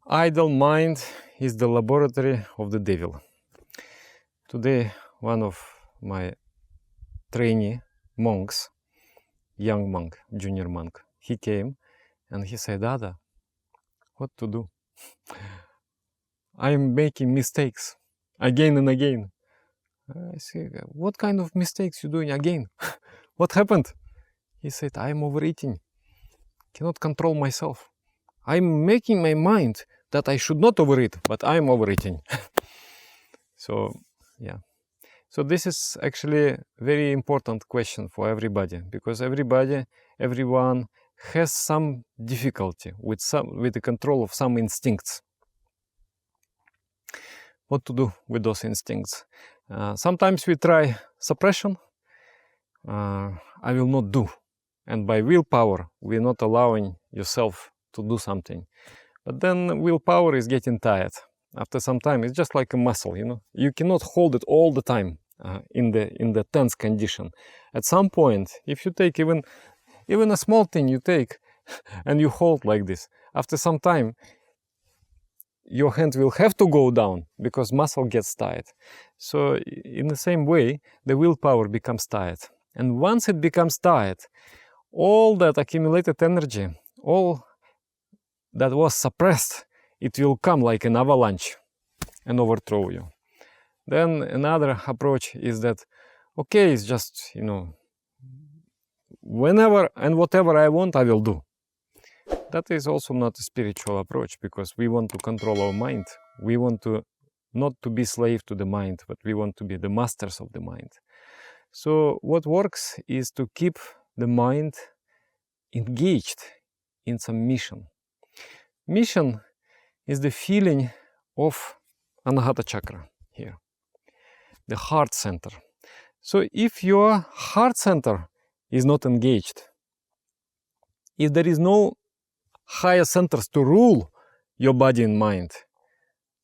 Idle mind is the laboratory of the devil. Today, one of my trainee monks, young monk, junior monk, he came and he said, Ada, what to do? I'm making mistakes again and again. I said, what kind of mistakes you doing again? What happened? He said, I'm overeating, cannot control myself. I'm making my mind that I should not overeat, but I'm overeating. So, yeah. So this is actually a very important question for everybody, because everyone has some difficulty with the control of some instincts. What to do with those instincts? Sometimes we try suppression. I will not do. And by willpower, we're not allowing yourself to do something. But then willpower is getting tired. After some time, it's just like a muscle, you know. You cannot hold it all the time in the tense condition. At some point, if you take even a small thing you take and you hold like this, after some time, your hand will have to go down because muscle gets tired. So in the same way, the willpower becomes tired. And once it becomes tired, all that accumulated energy, all that was suppressed, it will come like an avalanche and overthrow you. Then another approach is that, okay, it's just, you know, whenever and whatever I want, I will do. That is also not a spiritual approach, because we want to control our mind. We want to not to be slave to the mind, but we want to be the masters of the mind. So what works is to keep the mind engaged in some mission. Mission is the feeling of Anahata chakra here, the heart center. So if your heart center is not engaged, if there is no higher centers to rule your body and mind,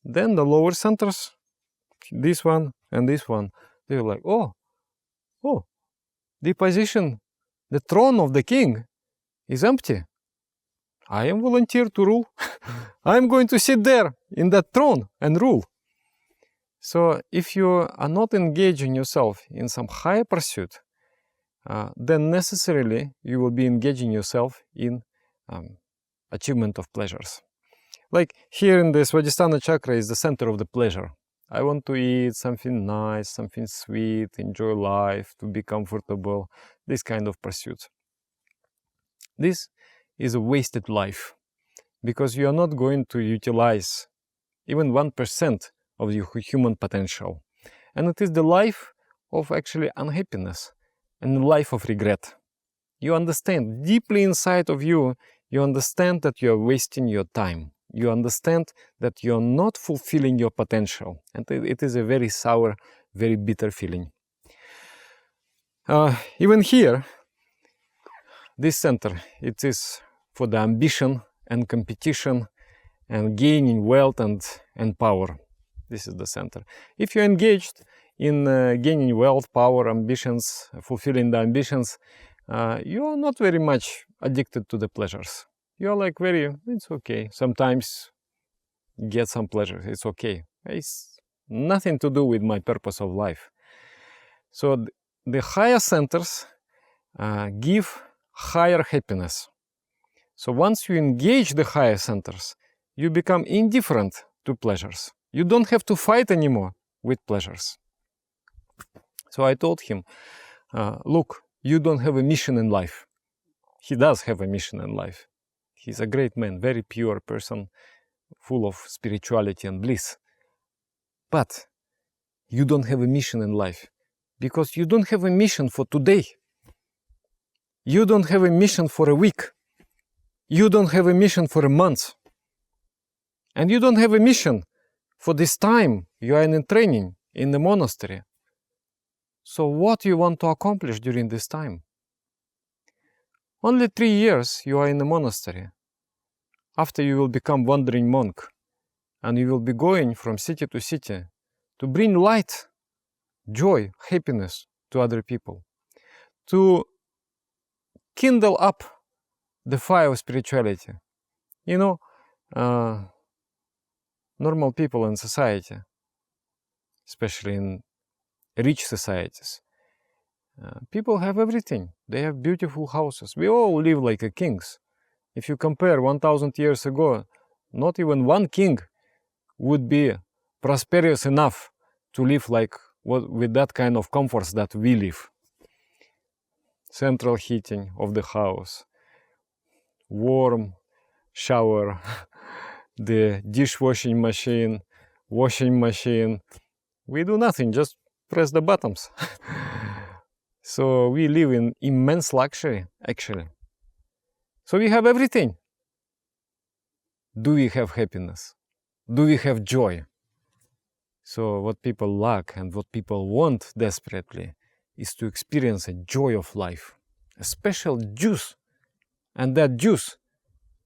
then the lower centers, this one and this one, they're like, oh, the position, the throne of the king is empty. I am volunteer to rule. I am going to sit there in that throne and rule. So if you are not engaging yourself in some higher pursuit, then necessarily you will be engaging yourself in achievement of pleasures. Like here in the Svadhisthana chakra is the center of the pleasure. I want to eat something nice, something sweet, enjoy life, to be comfortable, this kind of pursuit. This is a wasted life, because you are not going to utilize even 1% of your human potential. And it is the life of actually unhappiness and the life of regret. You understand deeply inside of you, you understand that you are wasting your time. You understand that you are not fulfilling your potential. And it is a very sour, very bitter feeling. Even here, this center, it is for the ambition and competition and gaining wealth and power. This is the center. If you're engaged in gaining wealth, power, ambitions, fulfilling the ambitions, you are not very much addicted to the pleasures. You're like it's okay. Sometimes get some pleasure, it's okay. It's nothing to do with my purpose of life. So the higher centers give higher happiness. So once you engage the higher centers, you become indifferent to pleasures. You don't have to fight anymore with pleasures. So I told him, look, you don't have a mission in life. He does have a mission in life. He's a great man, very pure person, full of spirituality and bliss. But you don't have a mission in life, because you don't have a mission for today. You don't have a mission for a week. You don't have a mission for a month. And you don't have a mission for this time you are in training in the monastery. So what do you want to accomplish during this time? Only 3 years you are in the monastery. After you will become wandering monk, and you will be going from city to city to bring light, joy, happiness to other people, to kindle up the fire of spirituality. You know, normal people in society, especially in rich societies, people have everything. They have beautiful houses. We all live like a kings. If you compare 1000 years ago, not even one king would be prosperous enough to live like with that kind of comforts that we live. Central heating of the house, warm shower, the dishwashing machine, washing machine. We do nothing, just press the buttons. So we live in immense luxury, actually. So we have everything. Do we have happiness? Do we have joy? So what people lack and what people want desperately is to experience a joy of life, a special juice. And that juice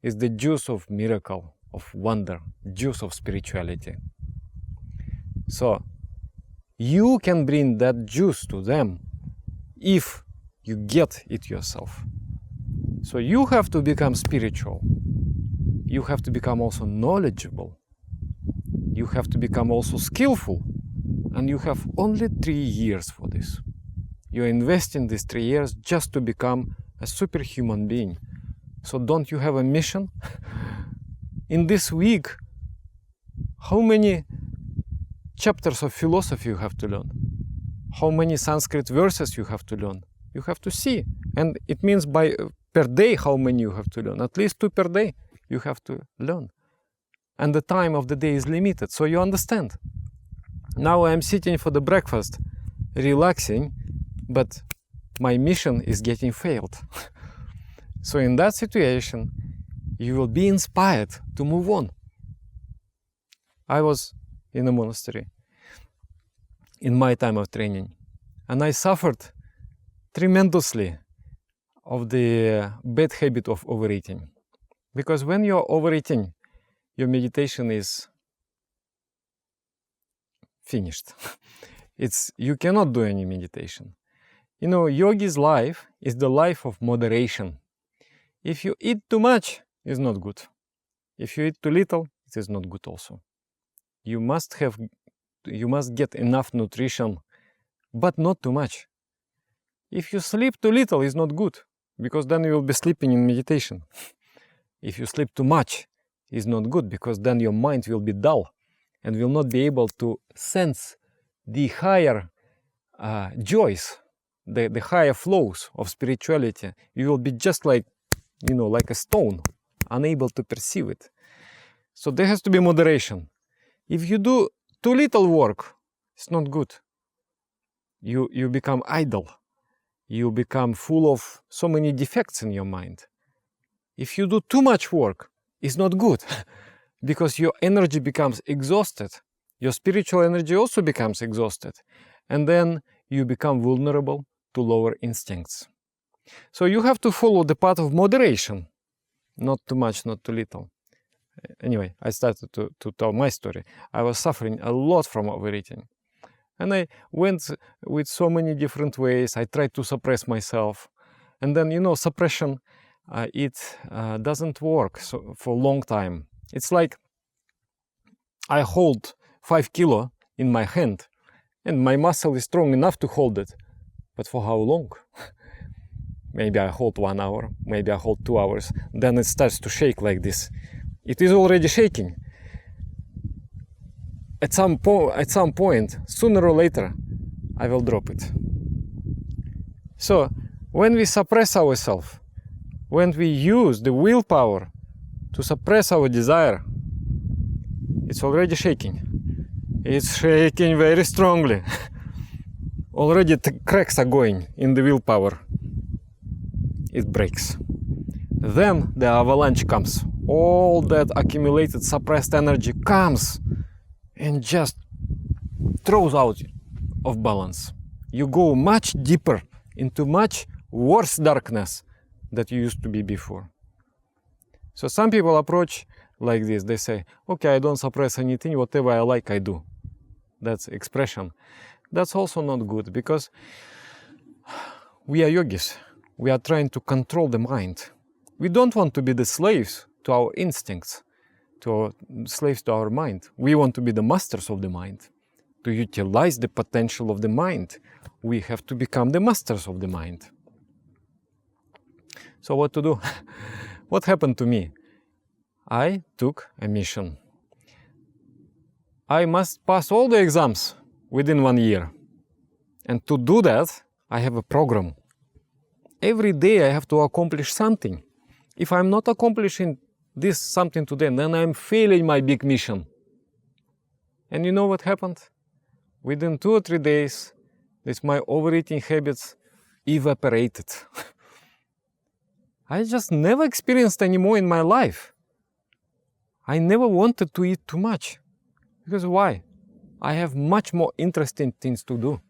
is the juice of miracle, of wonder, juice of spirituality. So you can bring that juice to them if you get it yourself. So you have to become spiritual. You have to become also knowledgeable. You have to become also skillful. And you have only 3 years for this. You're investing these 3 years just to become a superhuman being. So don't you have a mission? In this week, how many chapters of philosophy you have to learn? How many Sanskrit verses you have to learn? You have to see. And it means per day how many you have to learn. At least 2 per day you have to learn. And the time of the day is limited, so you understand. Now I am sitting for the breakfast, relaxing, but my mission is getting failed. So in that situation, you will be inspired to move on. I was in a monastery in my time of training, and I suffered tremendously of the bad habit of overeating. Because when you're overeating, your meditation is finished. You cannot do any meditation. You know, yogi's life is the life of moderation. If you eat too much, it's not good. If you eat too little, it is not good also. You must get enough nutrition, but not too much. If you sleep too little, it's not good, because then you will be sleeping in meditation. If you sleep too much, it's not good, because then your mind will be dull and will not be able to sense the higher joys, the higher flows of spirituality. You will be just like a stone, unable to perceive it. So there has to be moderation. If you do too little work, it's not good. You become idle. You become full of so many defects in your mind. If you do too much work, it's not good, because your energy becomes exhausted. Your spiritual energy also becomes exhausted. And then you become vulnerable to lower instincts. So you have to follow the path of moderation. Not too much, not too little. Anyway, I started to tell my story. I was suffering a lot from overeating. And I went with so many different ways. I tried to suppress myself. And then, suppression, it doesn't work for a long time. It's like I hold 5 kilo in my hand, and my muscle is strong enough to hold it. But for how long? Maybe I hold 1 hour, maybe I hold 2 hours. Then it starts to shake like this. It is already shaking. At some point, sooner or later, I will drop it. So, when we suppress ourselves, when we use the willpower to suppress our desire, it's already shaking. It's shaking very strongly. Already the cracks are going in the willpower. It breaks. Then the avalanche comes. All that accumulated suppressed energy comes and just throws out of balance. You go much deeper into much worse darkness that you used to be before. So some people approach like this. They say, okay, I don't suppress anything, whatever I like, I do. That's expression. That's also not good, because we are yogis. We are trying to control the mind. We don't want to be the slaves to our instincts. slaves to our mind. We want to be the masters of the mind. To utilize the potential of the mind, we have to become the masters of the mind. So what to do? What happened to me? I took a mission. I must pass all the exams within 1 year. And to do that, I have a program. Every day I have to accomplish something. If I'm not accomplishing this something today, then I'm failing my big mission. And you know what happened? Within 2 or 3 days, my overeating habits evaporated. I just never experienced anymore in my life. I never wanted to eat too much. Because why? I have much more interesting things to do.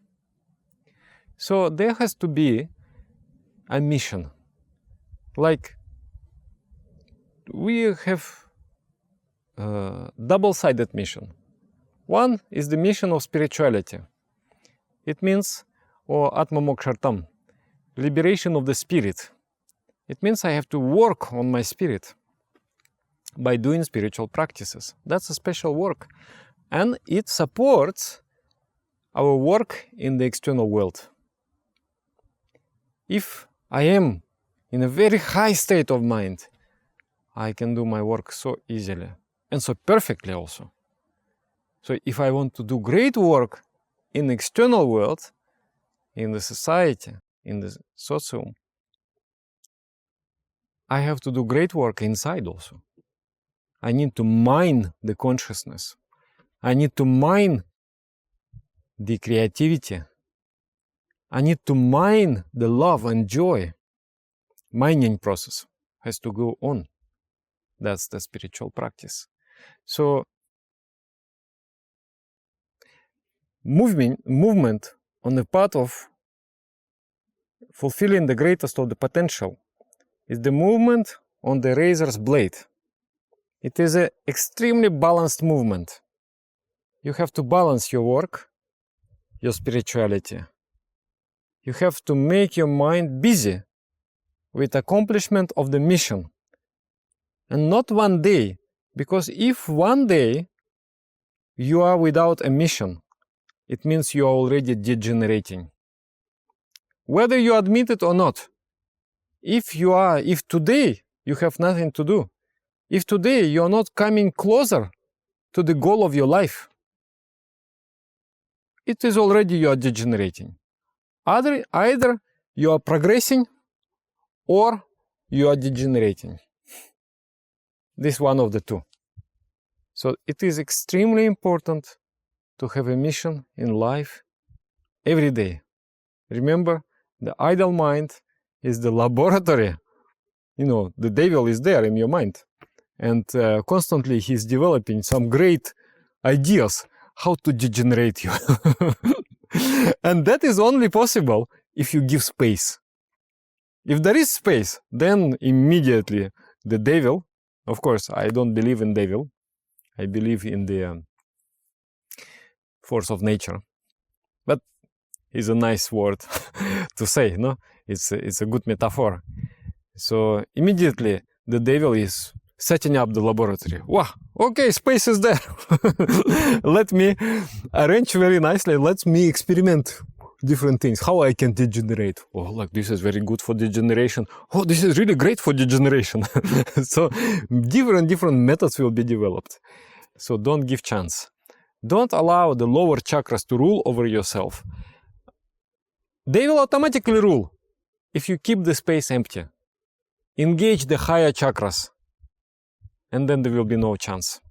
So there has to be a mission. Like we have a double-sided mission. One is the mission of spirituality. It means, or Atma Mokshartam, liberation of the spirit. It means I have to work on my spirit by doing spiritual practices. That's a special work. And it supports our work in the external world. If I am in a very high state of mind, I can do my work so easily and so perfectly also. So if I want to do great work in the external world, in the society, in the socium, I have to do great work inside also. I need to mine the consciousness. I need to mine the creativity. I need to mine the love and joy. Mining process has to go on. That's the spiritual practice. So movement on the path of fulfilling the greatest of the potential is the movement on the razor's blade. It is an extremely balanced movement. You have to balance your work, your spirituality. You have to make your mind busy with accomplishment of the mission. And not one day, because if one day you are without a mission, it means you are already degenerating. Whether you admit it or not, if today you have nothing to do, if today you are not coming closer to the goal of your life, it is already you are degenerating. Either you are progressing or you are degenerating. This is one of the two. So it is extremely important to have a mission in life every day. Remember, the idle mind is the laboratory. You know, the devil is there in your mind. And constantly he's developing some great ideas how to degenerate you. And that is only possible if you give space. If there is space, then immediately the devil, of course, I don't believe in devil. I believe in the force of nature. But it's a nice word to say, no? It's a good metaphor. So immediately the devil is setting up the laboratory. Wow, okay, space is there. Let me arrange very nicely. Let me experiment different things. How I can degenerate. Oh, look, this is very good for degeneration. Oh, this is really great for degeneration. So different methods will be developed. So don't give chance. Don't allow the lower chakras to rule over yourself. They will automatically rule if you keep the space empty. Engage the higher chakras. And then there will be no chance.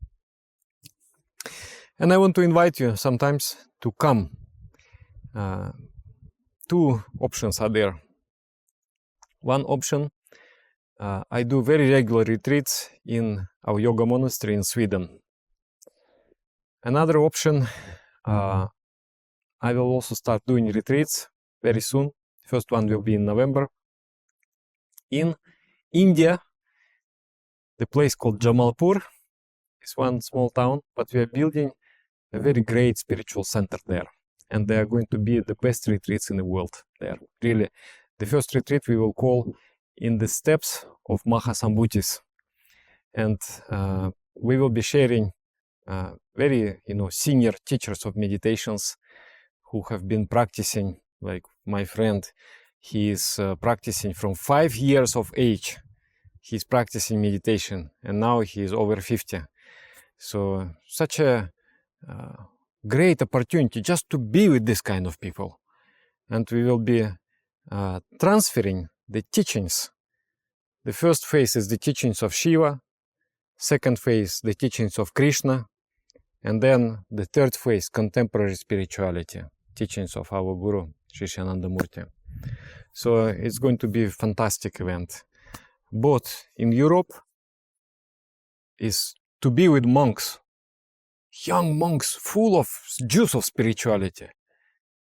And I want to invite you sometimes to come. Two options are there. One option, I do very regular retreats in our yoga monastery in Sweden. Another option, I will also start doing retreats very soon. First one will be in November. In India, the place called Jamalpur is one small town, but we are building a very great spiritual center there. And they are going to be the best retreats in the world there. Really, the first retreat we will call In the Steps of Mahasambhutis. And we will be sharing very senior teachers of meditations who have been practicing, like my friend. He is practicing from 5 years of age. He's practicing meditation, and now he is over 50. So such a great opportunity just to be with this kind of people. And we will be transferring the teachings. The first phase is the teachings of Shiva, second phase the teachings of Krishna, and then the third phase, contemporary spirituality, teachings of our Guru, Shishananda Murti. So it's going to be a fantastic event. Both in Europe is to be with monks, young monks full of juice of spirituality.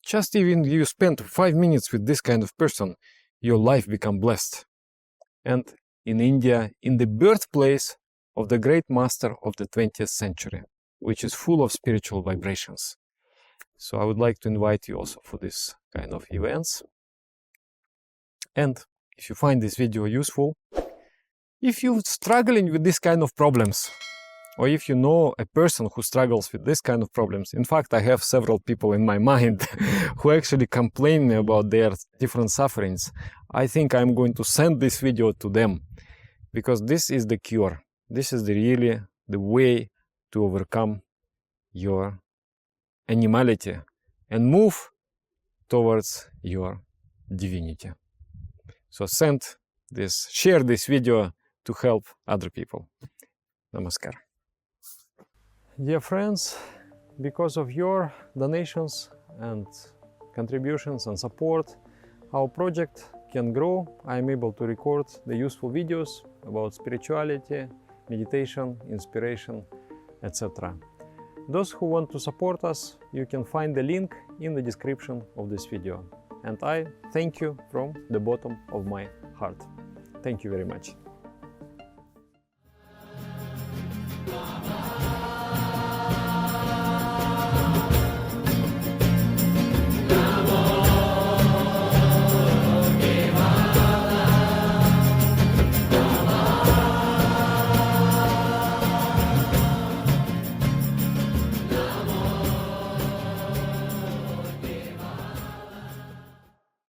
Just even you spend 5 minutes with this kind of person, your life become blessed. And in India, in the birthplace of the great master of the 20th century, which is full of spiritual vibrations. So I would like to invite you also for this kind of events. And if you find this video useful, if you're struggling with this kind of problems, or if you know a person who struggles with this kind of problems, in fact, I have several people in my mind who actually complain about their different sufferings, I think I'm going to send this video to them, because this is the cure. This is really the way to overcome your animality and move towards your divinity. So share this video to help other people. Namaskar. Dear friends, because of your donations and contributions and support, our project can grow. I am able to record the useful videos about spirituality, meditation, inspiration, etc. Those who want to support us, you can find the link in the description of this video. And I thank you from the bottom of my heart. Thank you very much.